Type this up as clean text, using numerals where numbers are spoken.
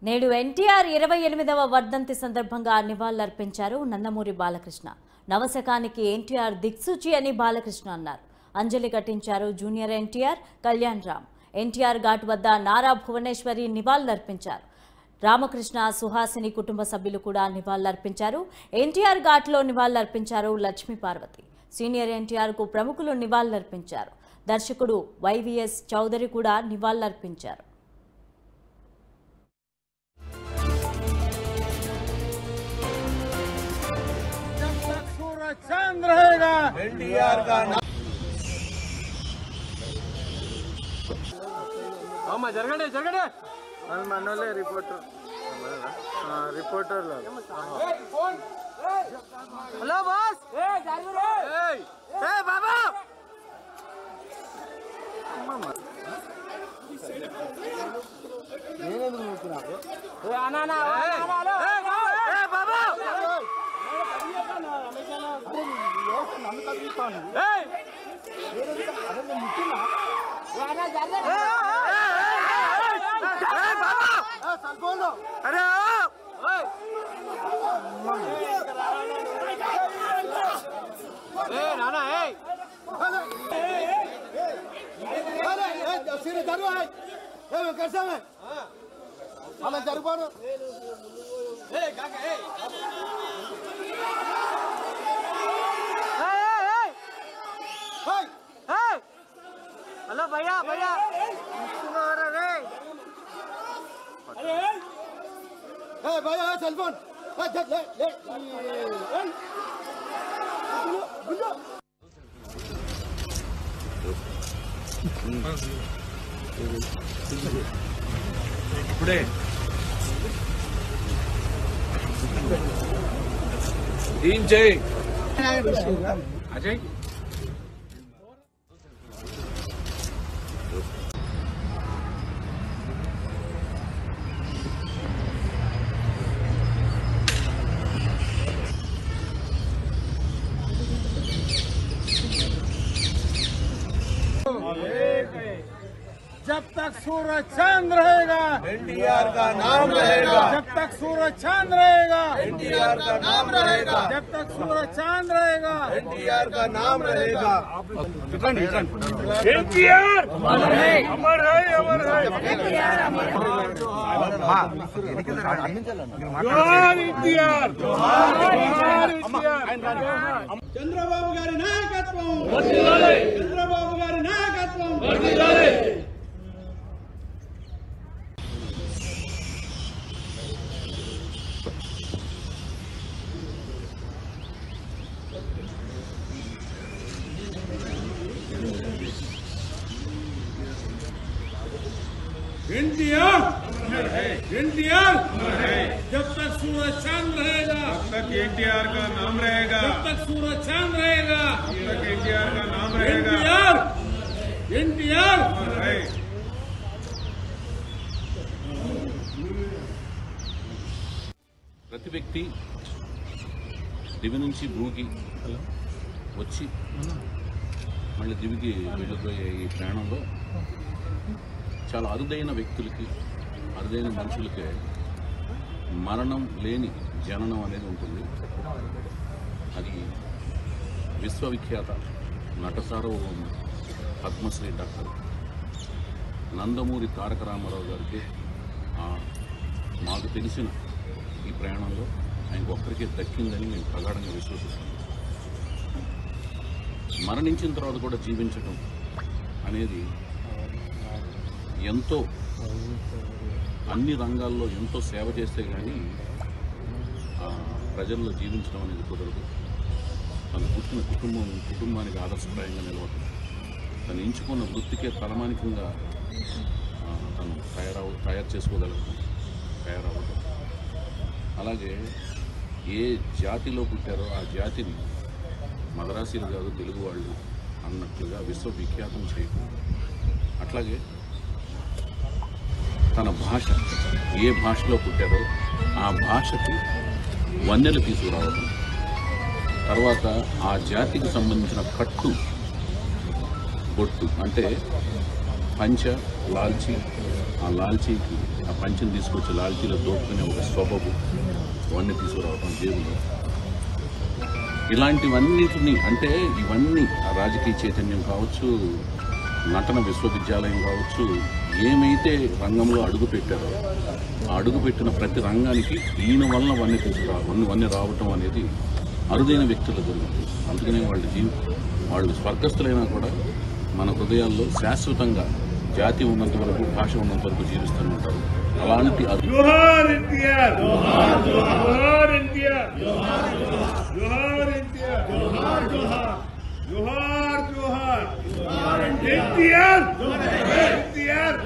నేడు ఎన్టీఆర్ 28వ వర్ధంతి సందర్భంగా నివాళులర్పించారు నందమూరి బాలకృష్ణ. నవశకానికి ఎన్టీఆర్ దిక్సూచి అని బాలకృష్ణ అన్నారు. అంజలి ఘటించారు జూనియర్ ఎన్టీఆర్, కళ్యాణ్ రామ్. ఎన్టీఆర్ ఘాట్ వద్ద నారా భువనేశ్వరి నివాళులర్పించారు. రామకృష్ణ, సుహాసిని కుటుంబ సభ్యులు కూడా నివాళులర్పించారు. ఎన్టీఆర్ ఘాట్లో నివాళులర్పించారు లక్ష్మీ పార్వతి. సీనియర్ ఎన్టీఆర్ కు ప్రముఖులు నివాళులర్పించారు. దర్శకుడు వైవిఎస్ చౌదరి కూడా నివాళులర్పించారు. चांद रहेगा एनटीआर का नाम। जरगड़े जरगड़े मनोले रिपोर्टर रिपोर्टर हेलो बॉस ए बाबा आना ना ए बाबा हेलो भैया भैया भैया सेल फोन इपड़े तीन जय अजय जब तक सूरज चांद रहेगा एनटीआर का नाम रहेगा। जब तक सूरज चांद रहेगा एनटीआर का नाम रहेगा। जब तक सूरज चांद रहेगा एनटीआर का नाम रहेगा। एनटीआर अमर है अमर है अमर है एनटीआर अमर है। जोहार एनटीआर जोहार एनटीआर। चंद्रबाबु गारी नायकत्వం వర్ధిల్లాలి। चंद्रबाबु गारी नायकत्వం వర్ధిల్లాలి। एनटीआर एनटीआर जब तक सूरज चांद रहेगा तब तक एनटीआर का नाम रहेगा। जब तक सूरज चांद रहेगा तब तक एनटीआर का नाम रहेगा। एनटीआर एनटीआर ప్రతి వ్యక్తి దివి నుంచి భూకి వచ్చి మళ్ళీ దివికి వెళ్ళిపోయే ఈ ప్రయాణంలో చాలా అరుదైన వ్యక్తులకి, అరుదైన మనుషులకే మరణం లేని జననం అనేది ఉంటుంది. అది విశ్వవిఖ్యాత నట సార్వభౌమ పద్మశ్రీ డాక్టర్ నందమూరి తారక రామారావు గారికి మాకు తెలిసిన ఈ ప్రయాణంలో ఆయనకు ఒక్కరికే దక్కిందని మేము ప్రగాఢంగా విశ్వసిస్తున్నాం. మరణించిన తర్వాత కూడా జీవించడం అనేది ఎంతో అన్ని రంగాల్లో ఎంతో సేవ చేస్తే కానీ ప్రజల్లో జీవించడం అనేది కుదరదు. తను పుట్టిన కుటుంబానికి ఆదర్శప్రాయంగా నిలవడం, తను ఎంచుకున్న వృత్తికే తలమానికంగా తను తయారు చేసుకోగలగడం, తయారవ్వడం. అలాగే ఏ జాతిలో పుట్టారో ఆ జాతిని మదరాసీలు కాదు తెలుగు వాళ్ళు అన్నట్లుగా విశ్వవిఖ్యాతం చేయడం. అట్లాగే తన భాష ఏ భాషలో పుట్టారో ఆ భాషకు వన్నెలు తీసుకురావడం, తర్వాత ఆ జాతికి సంబంధించిన కట్టు బొట్టు అంటే పంచ లాల్చీ, ఆ లాల్చీకి ఆ పంచని తీసుకొచ్చి లాల్చీలో దోపుకునే ఒక సొబబు అవన్నీ తీసుకురావడం జేబులో, ఇలాంటివన్నిటిని అంటే ఇవన్నీ ఆ రాజకీయ చైతన్యం కావచ్చు, నటన విశ్వవిద్యాలయం కావచ్చు, ఏమైతే రంగంలో అడుగు పెట్టారో ఆ అడుగుపెట్టిన ప్రతి రంగానికి ఈయన వలన వన్నీ రావటం అనేది అరుదైన వ్యక్తుల గురించి. అందుకనే వాళ్ళు స్వర్గస్థులైనా కూడా మన హృదయాల్లో శాశ్వతంగా జాతి ఉన్నంత వరకు, భాష ఉన్నంత వరకు జీవిస్తూనే ఉంటారు. అలాంటి జోహార్ ఎన్టీఆర్, జోహార్ ఎన్టీఆర్, జోహార్ ఎన్టీఆర్, జోహార్ జోహార్, జోహార్ జోహార్ ఎన్టీఆర్, ఎన్టీఆర్.